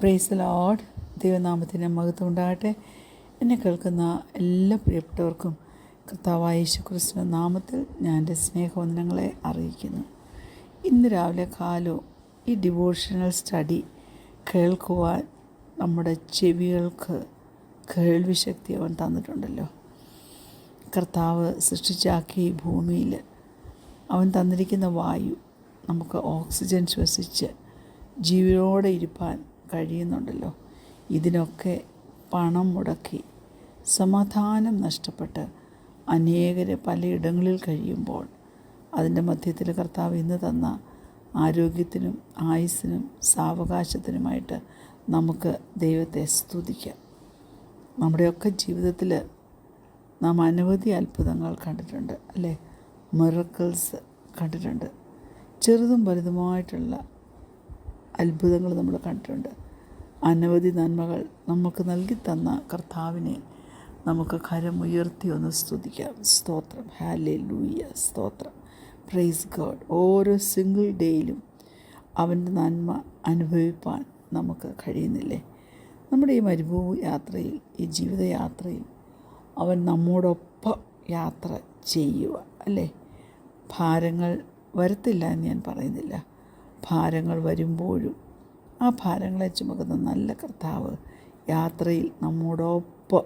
Praise the Lord. ദൈവനാമത്തിന് മഹത്വം ഉണ്ടാകട്ടെ. എന്നെ കേൾക്കുന്ന എല്ലാ പ്രിയപ്പെട്ടവർക്കും കർത്താവായ യേശുക്രിസ്തുവിന്റെ നാമത്തിൽ ഞാൻ എൻ്റെ സ്നേഹവന്ദനങ്ങളെ അറിയിക്കുന്നു. ഇന്ന് രാവിലെ കാലവും ഈ ഡിവോഷണൽ സ്റ്റഡി കേൾക്കുവാൻ നമ്മുടെ ചെവികൾക്ക് കേൾവി ശക്തി അവൻ തന്നിട്ടുണ്ടല്ലോ. കർത്താവ് സൃഷ്ടിച്ചാക്കിയ ഈ ഭൂമിയിൽ അവൻ തന്നിരിക്കുന്ന വായു നമുക്ക് ഓക്സിജൻ ശ്വസിച്ച് ജീവനോടെ ഇരുപ്പാൻ കഴിയുന്നുണ്ടല്ലോ. ഇതിനൊക്കെ പണം മുടക്കി സമാധാനം നഷ്ടപ്പെട്ട് അനേകർ പലയിടങ്ങളിൽ കഴിയുമ്പോൾ അതിൻ്റെ മധ്യത്തിൽ കർത്താവ് ഇന്ന് തന്ന ആരോഗ്യത്തിനും ആയുസ്സിനും സാവകാശത്തിനുമായിട്ട് നമുക്ക് ദൈവത്തെ സ്തുതിക്കാം. നമ്മുടെയൊക്കെ ജീവിതത്തിൽ നാം അനവധി അത്ഭുതങ്ങൾ കണ്ടിട്ടുണ്ട്, അല്ലേ? മിറക്കിൾസ് കണ്ടിട്ടുണ്ട്. ചെറുതും വലുതുമായിട്ടുള്ള അത്ഭുതങ്ങൾ നമ്മൾ കണ്ടിട്ടുണ്ട്. അനവധി നന്മകൾ നമുക്ക് നൽകി തന്ന കർത്താവിനെ നമുക്ക് കരമുയർത്തി ഒന്ന് സ്തുതിക്കാം. സ്തോത്രം, ഹല്ലേലൂയ, സ്തോത്രം, പ്രൈസ് ഗോഡ്. ഓരോ സിംഗിൾ ഡേയിലും അവൻ്റെ നന്മ അനുഭവിപ്പാൻ നമുക്ക് കഴിയുന്നില്ലേ? നമ്മുടെ ഈ മരുഭൂമി യാത്രയിൽ, ഈ ജീവിതയാത്രയിൽ അവൻ നമ്മോടൊപ്പം യാത്ര ചെയ്യുക, അല്ലേ? ഭാരങ്ങൾ വരത്തില്ല എന്ന് ഞാൻ പറയുന്നില്ല. ഭാരങ്ങൾ വരുമ്പോഴും ആ ഭാരങ്ങളെ ചുമക്കുന്ന നല്ല കർത്താവ് യാത്രയിൽ നമ്മോടൊപ്പം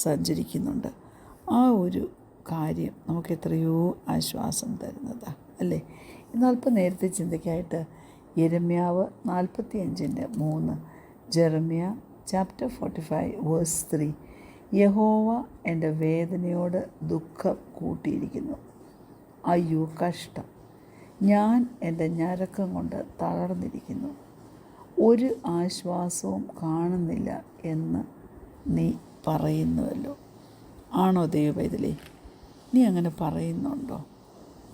സഞ്ചരിക്കുന്നുണ്ട്. ആ ഒരു കാര്യം നമുക്ക് എത്രയോ ആശ്വാസം തരുന്നതാണ്, അല്ലേ? ഇന്നൽപ്പം നേരത്തെ ചിന്തയ്ക്കായിട്ട് യെരമ്യാവ് 45:3, ജെറമ്യ ചാപ്റ്റർ 45 വേഴ്സ് 3, യഹോവ എൻ്റെ വേദനയോട് ദുഃഖം കൂട്ടിയിരിക്കുന്നു. അയ്യോ കഷ്ടം, ഞാൻ എൻ്റെ ഞരക്കം കൊണ്ട് തളർന്നിരിക്കുന്നു, ഒരു ആശ്വാസവും കാണുന്നില്ല എന്ന് നീ പറയുന്നുവല്ലോ. ആണോ ദൈവപൈതലേ? നീ അങ്ങനെ പറയുന്നുണ്ടോ?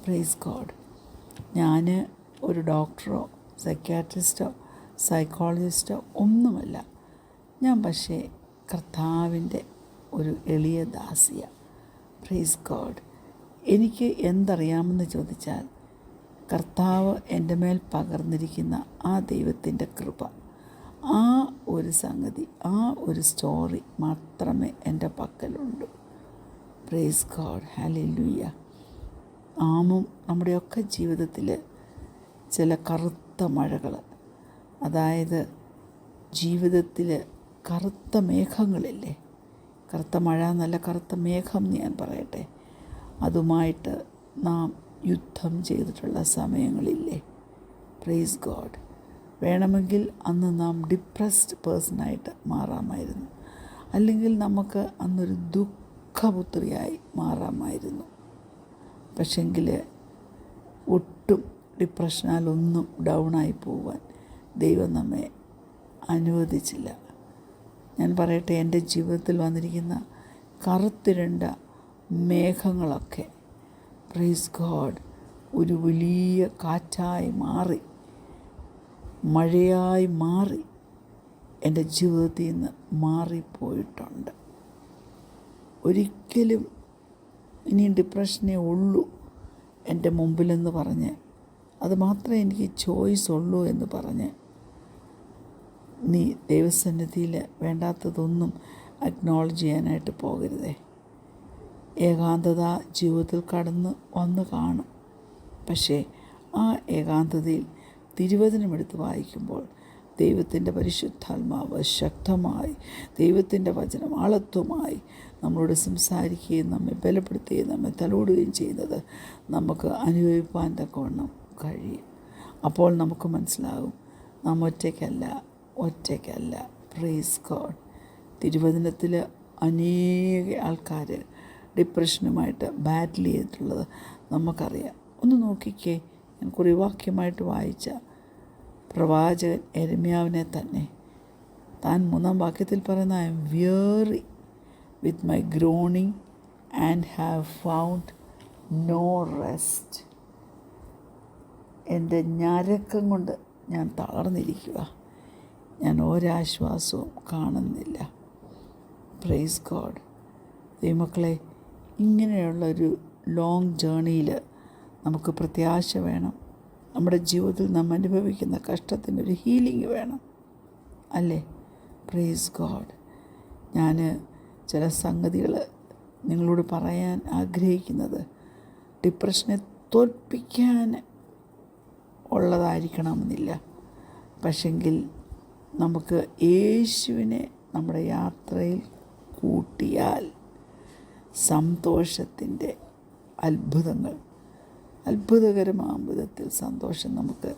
Praise God. ഞാൻ ഒരു ഡോക്ടറോ സൈക്യാട്രിസ്റ്റോ സൈക്കോളജിസ്റ്റോ ഒന്നുമല്ല. ഞാൻ പക്ഷേ കർത്താവിൻ്റെ ഒരു എളിയ ദാസിയ. Praise God. എനിക്ക് എന്തറിയാമെന്ന് ചോദിച്ചാൽ കർത്താവ് എൻ്റെ മേൽ പകർന്നിരിക്കുന്ന ആ ദൈവത്തിൻ്റെ കൃപ, ആ ഒരു സംഗതി, ആ ഒരു സ്റ്റോറി മാത്രമേ എൻ്റെ പക്കലുള്ളൂ. Praise God, hallelujah. നാമും നമ്മുടെയൊക്കെ ജീവിതത്തിൽ ചില കറുത്ത മഴകൾ, അതായത് ജീവിതത്തിൽ കറുത്ത മേഘങ്ങളില്ലേ? കറുത്ത മഴ എന്നല്ല, കറുത്ത മേഘം എന്ന് ഞാൻ പറയട്ടെ. അതുമായിട്ട് നാം യുദ്ധം ചെയ്തിട്ടുള്ള സമയങ്ങളില്ലേ? Praise God. വേണമെങ്കിൽ അന്ന് നാം ഡിപ്രസ്ഡ് പേഴ്സണായിട്ട് മാറാമായിരുന്നു, അല്ലെങ്കിൽ നമുക്ക് അന്നൊരു ദുഃഖപുത്രിയായി മാറാമായിരുന്നു. പക്ഷെങ്കിൽ ഒട്ടും ഡിപ്രഷനാലൊന്നും ഡൗണായി പോവാൻ ദൈവം നമ്മെ അനുവദിച്ചില്ല. ഞാൻ പറയട്ടെ, എൻ്റെ ജീവിതത്തിൽ വന്നിരിക്കുന്ന കറുത്തിരണ്ട മേഘങ്ങളൊക്കെ പ്രൈസ് ഗോഡ് ഒരു വലിയ കാറ്റായി മാറി, മഴയായി മാറി എൻ്റെ ജീവിതത്തിൽ നിന്ന് മാറിപ്പോയിട്ടുണ്ട്. ഒരിക്കലും ഇനി ഡിപ്രഷനേ ഉള്ളൂ എൻ്റെ മുമ്പിലെന്ന് പറഞ്ഞ്, അത് മാത്രമേ എനിക്ക് ചോയ്സ് ഉള്ളൂ എന്ന് പറഞ്ഞ് നീ ദൈവസന്നിധിയിൽ വേണ്ടാത്തതൊന്നും അക്നോളജ് ചെയ്യാനായിട്ട് പോകരുതേ. ഏകാന്തത ജീവിതത്തിൽ കടന്ന് വന്ന് കാണും. പക്ഷേ ആ ഏകാന്തതയിൽ തിരുവചനമെടുത്ത് വായിക്കുമ്പോൾ ദൈവത്തിൻ്റെ പരിശുദ്ധാത്മാവ് ശക്തമായി, ദൈവത്തിൻ്റെ വചനം ആളത്വമായി നമ്മളോട് സംസാരിക്കുകയും നമ്മെ ബലപ്പെടുത്തുകയും നമ്മെ തലോടുകയും ചെയ്യുന്നത് നമുക്ക് അനുഭവിപ്പാൻ തക്കവണ്ണം കഴിയും. അപ്പോൾ നമുക്ക് മനസ്സിലാകും നാം ഒറ്റയ്ക്കല്ല. Praise God. തിരുവചനത്തിൽ അനേക ആൾക്കാർ ഡിപ്രഷനുമായിട്ട് ബാറ്റിൽ ചെയ്തിട്ടുള്ളത് നമുക്കറിയാം. ഒന്ന് നോക്കിക്കേ, ഞാൻ കുറിവാക്യമായിട്ട് വായിച്ച പ്രവാചകൻ യെരമ്യാവിനെ തന്നെ. താൻ 3-ാം വാക്യത്തിൽ പറയുന്ന I am weary with my groaning and have found no rest. എൻ്റെ ഞരക്കം കൊണ്ട് ഞാൻ തളർന്നിരിക്കുക, ഞാൻ ഒരാശ്വാസവും കാണുന്നില്ല. Praise God. ദൈവമക്കളെ, ഇങ്ങനെയുള്ളൊരു ലോങ് ജേണിയിൽ നമുക്ക് പ്രത്യാശ വേണം. നമ്മുടെ ജീവിതത്തിൽ നാം അനുഭവിക്കുന്ന കഷ്ടത്തിനൊരു ഹീലിംഗ് വേണം. അല്ലേ? Praise God. ഞാൻ ചില സംഗതികൾ നിങ്ങളോട് പറയാൻ ആഗ്രഹിക്കുന്നത് ഡിപ്രഷനെ തോൽപ്പിക്കാൻ ഉള്ളതായിരിക്കണമെന്നില്ല. പക്ഷെങ്കിൽ നമുക്ക് യേശുവിനെ നമ്മുടെ യാത്രയിൽ കൂട്ടിയാൽ സന്തോഷത്തിൻ്റെ അത്ഭുതകരമാം വിധത്തിൽ സന്തോഷം നമുക്ക്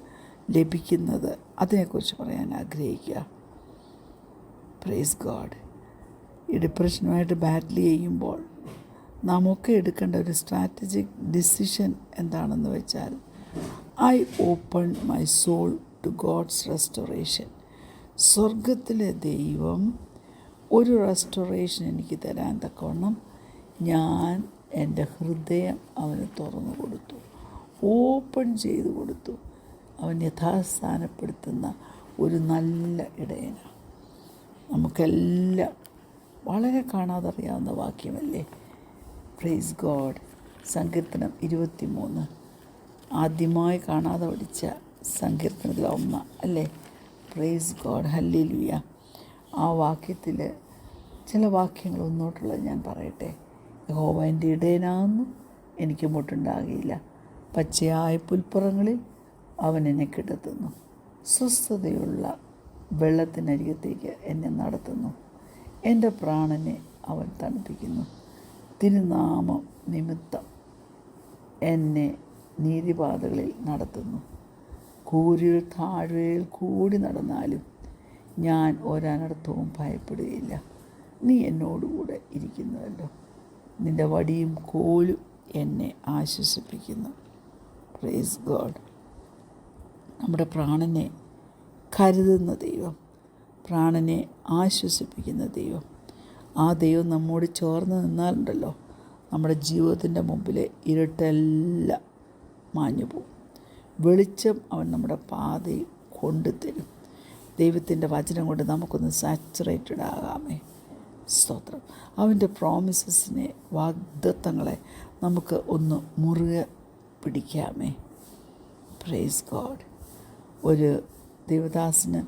ലഭിക്കുന്നത്, അതിനെക്കുറിച്ച് പറയാൻ ആഗ്രഹിക്കുക. Praise God. ഈ ഡിപ്രഷനുമായിട്ട് ബാറ്റിൽ ചെയ്യുമ്പോൾ നാം ഒക്കെ എടുക്കേണ്ട ഒരു സ്ട്രാറ്റജിക് ഡിസിഷൻ എന്താണെന്ന് വെച്ചാൽ, I open my soul to God's restoration. സ്വർഗത്തിലെ ദൈവം ഒരു റെസ്റ്റോറേഷൻ എനിക്ക് തരാൻ തക്കവണ്ണം ഞാൻ എൻ്റെ ഹൃദയം അവന് തുറന്നു കൊടുത്തു, ഓപ്പൺ ചെയ്തു കൊടുത്തു. അവൻ യഥാസ്ഥാനപ്പെടുത്തുന്ന ഒരു നല്ല ഇടയനാണ്. നമുക്കെല്ലാം വളരെ കാണാതറിയാവുന്ന വാക്യമല്ലേ? Praise God. സങ്കീർത്തനം 23 ആദ്യമായി കാണാതെ പഠിച്ച സങ്കീർത്തനത്തിൽ ഒന്ന് അല്ലേ? Praise God. ഹല്ലേലൂയ. ആ വാക്യത്തിൽ ചില വാക്യങ്ങൾ ഒന്നോട്ടുള്ളത് ഞാൻ പറയട്ടെ. യഹോവ എൻ്റെ ഇടയനാകുന്നു, എനിക്ക് മുട്ടുണ്ടാകുകയില്ല. പച്ചയായ പുൽപ്പുറങ്ങളിൽ അവൻ എന്നെ കിടത്തുന്നു, സ്വസ്ഥതയുള്ള വെള്ളത്തിനരികത്തേക്ക് എന്നെ നടത്തുന്നു. എൻ്റെ പ്രാണനെ അവൻ തണുപ്പിക്കുന്നു. തിരുനാമം നിമിത്തം എന്നെ നീതിപാതകളിൽ നടത്തുന്നു. കൂരിൽ താഴ്വരയിൽ കൂടി നടന്നാലും ഞാൻ ഒരനർത്ഥവും ഭയപ്പെടുകയില്ല. നീ എന്നോടുകൂടെ ഇരിക്കുന്നുവല്ലോ, നിൻ്റെ വടിയും കോലും എന്നെ ആശ്വസിപ്പിക്കുന്നു. Praise God. നമ്മുടെ പ്രാണനെ കരുതുന്ന ദൈവം, പ്രാണനെ ആശ്വസിപ്പിക്കുന്ന ദൈവം, ആ ദൈവം നമ്മോട് ചേർന്ന് നിന്നാലുണ്ടല്ലോ, നമ്മുടെ ജീവിതത്തിൻ്റെ മുമ്പിലെ ഇരുട്ടെല്ലാം മാഞ്ഞു പോകും. വെളിച്ചം അവൻ നമ്മുടെ പാതയിൽ കൊണ്ടുതരും. ദൈവത്തിൻ്റെ വചനം കൊണ്ട് നമുക്കൊന്ന് സാച്ചുറേറ്റഡ് ആകാമേ. സ്തോത്രം. അവൻ്റെ പ്രോമിസസിനെ, വാഗ്ദത്തങ്ങളെ നമുക്ക് ഒന്ന് മുറുകെ പിടിക്കാമേ. Praise God. ഒരു ദേവദാസന്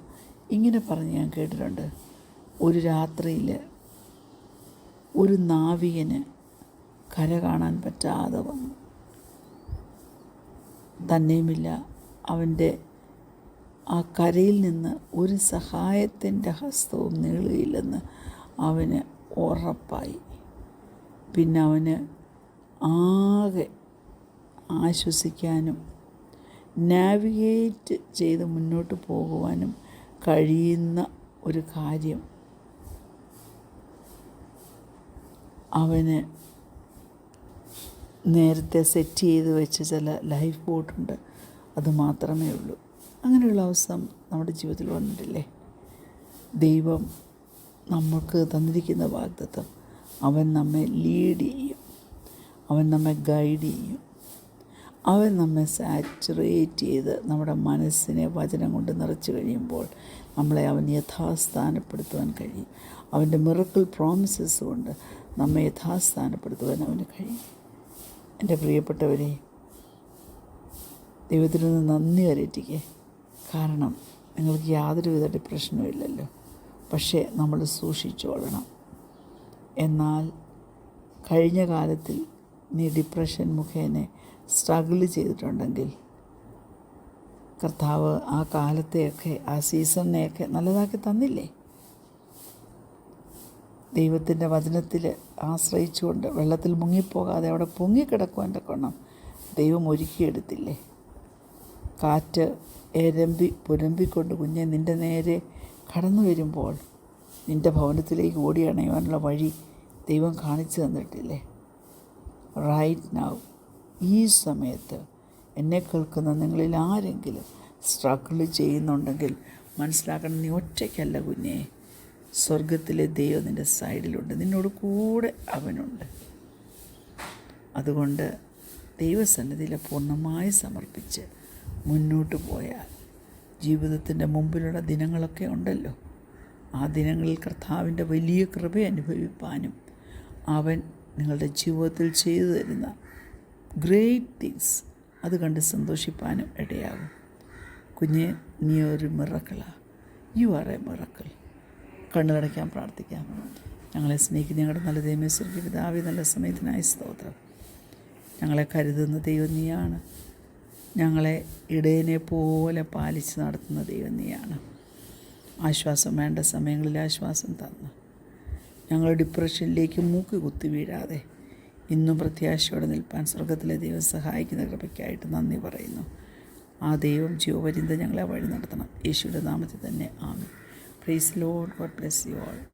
ഇങ്ങനെ പറഞ്ഞ് ഞാൻ കേട്ടിട്ടുണ്ട്. ഒരു രാത്രിയിൽ ഒരു നാവികന് കര കാണാൻ പറ്റാതെ വന്നു. തന്നെയുമില്ല, അവൻ്റെ ആ കരയിൽ നിന്ന് ഒരു സഹായത്തിൻ്റെ ഹസ്തവും നീളുകയില്ലെന്ന് അവന് ഉറപ്പായി. പിന്നെ അവന് ആകെ ആശ്വസിക്കാനും നാവിഗേറ്റ് ചെയ്ത് മുന്നോട്ട് പോകുവാനും കഴിയുന്ന ഒരു കാര്യം അവന് നേരത്തെ സെറ്റ് ചെയ്ത് വെച്ച ചില ലൈഫ് ബോട്ടുണ്ട്, അത് മാത്രമേ ഉള്ളൂ. അങ്ങനെയുള്ള അവസ്ഥ നമ്മുടെ ജീവിതത്തിൽ വന്നിട്ടില്ലേ? ദൈവം നമുക്ക് തന്നിരിക്കുന്ന വാഗ്ദത്തം, അവൻ നമ്മെ ലീഡ് ചെയ്യും, അവൻ നമ്മെ ഗൈഡ് ചെയ്യും, അവൻ നമ്മെ സാച്ചുറേറ്റ് ചെയ്ത് നമ്മുടെ മനസ്സിനെ വചനം കൊണ്ട് നിറച്ച് കഴിയുമ്പോൾ നമ്മളെ അവൻ യഥാസ്ഥാനപ്പെടുത്തുവാൻ കഴിയും. അവൻ്റെ മിറക്കിൾ പ്രോമിസസ് കൊണ്ട് നമ്മെ യഥാസ്ഥാനപ്പെടുത്തുവാൻ അവന് കഴിയും. എൻ്റെ പ്രിയപ്പെട്ടവരെ, ദൈവത്തിൽ നിന്ന് നന്ദി കരയറ്റിക്കേ. കാരണം നിങ്ങൾക്ക് യാതൊരുവിധ ഡിപ്രഷനും ഇല്ലല്ലോ. പക്ഷേ നമ്മൾ സൂക്ഷിച്ചോളണം. എന്നാൽ കഴിഞ്ഞ കാലത്തിൽ നീ ഡിപ്രഷൻ മുഖേന സ്ട്രഗിൾ ചെയ്തിട്ടുണ്ടെങ്കിൽ കർത്താവ് ആ കാലത്തെയൊക്കെ, ആ സീസണിനെയൊക്കെ നല്ലതാക്കി തന്നില്ലേ? ദൈവത്തിൻ്റെ വചനത്തിൽ ആശ്രയിച്ചുകൊണ്ട് വെള്ളത്തിൽ മുങ്ങിപ്പോകാതെ അവിടെ പൊങ്ങിക്കിടക്കുവാൻ തക്കവണ്ണം ദൈവം ഒരുക്കിയെടുത്തില്ലേ? കാറ്റ് പുരമ്പിക്കൊണ്ട് കുഞ്ഞെ നിൻ്റെ നേരെ കടന്നു വരുമ്പോൾ നിൻ്റെ ഭവനത്തിലേക്ക് ഓടി അണയുവാനുള്ള വഴി ദൈവം കാണിച്ചു തന്നിട്ടില്ലേ? റൈറ്റ് നൗ, ഈ സമയത്ത് എന്നെ കേൾക്കുന്ന നിങ്ങളിൽ ആരെങ്കിലും സ്ട്രഗിൾ ചെയ്യുന്നുണ്ടെങ്കിൽ മനസ്സിലാക്കണം, നീ ഒറ്റയ്ക്കല്ല കുഞ്ഞേ. സ്വർഗത്തിലെ ദൈവം നിൻ്റെ സൈഡിലുണ്ട്, നിന്നോട് കൂടെ അവനുണ്ട്. അതുകൊണ്ട് ദൈവസന്നിധിയിൽ പൂർണ്ണമായി സമർപ്പിച്ച് മുന്നോട്ട് പോയാൽ ജീവിതത്തിൻ്റെ മുമ്പിലുള്ള ദിനങ്ങളൊക്കെ ഉണ്ടല്ലോ, ആ ദിനങ്ങളിൽ കർത്താവിൻ്റെ വലിയ കൃപ അനുഭവിപ്പാനും അവൻ നിങ്ങളുടെ ജീവിതത്തിൽ ചെയ്തു തരുന്ന ഗ്രേറ്റ് തിങ്സ് അത് കണ്ട് സന്തോഷിപ്പാനും ഇടയാകും. കുഞ്ഞെ, നീ ഒരു മിറക്കിളാണ്. You are a miracle. കണ്ണുകടയ്ക്കാൻ പ്രാർത്ഥിക്കാം. ഞങ്ങളെ സ്നേഹിക്കുന്ന ഞങ്ങളുടെ നല്ല ദൈവമേ, സ്വർഗ്ഗീയ പിതാവേ, നല്ല സമയത്തിനായി സ്തോത്രം. ഞങ്ങളെ കരുതുന്ന ദൈവം നീയാണ്. ഞങ്ങളെ ഇടയനെ പോലെ പാലിച്ച് നടത്തുന്ന ദൈവം നീയാണ്. ആശ്വാസം വേണ്ട സമയങ്ങളിൽ ആശ്വാസം തന്ന് ഞങ്ങൾ ഡിപ്രഷനിലേക്ക് മൂക്ക് കുത്തി വീഴാതെ ഇന്നും പ്രത്യാശയോടെ നിൽപ്പാൻ സ്വർഗത്തിലെ ദൈവം സഹായിക്കുന്ന കൃപയ്ക്കായിട്ട് നന്ദി പറയുന്നു. ആ ദൈവം ജീവപര്യന്തം ഞങ്ങളെ വഴി നടത്തണം. യേശുവിൻ്റെ നാമത്തിൽ തന്നെ ആമേൻ. Praise lord. God bless you all.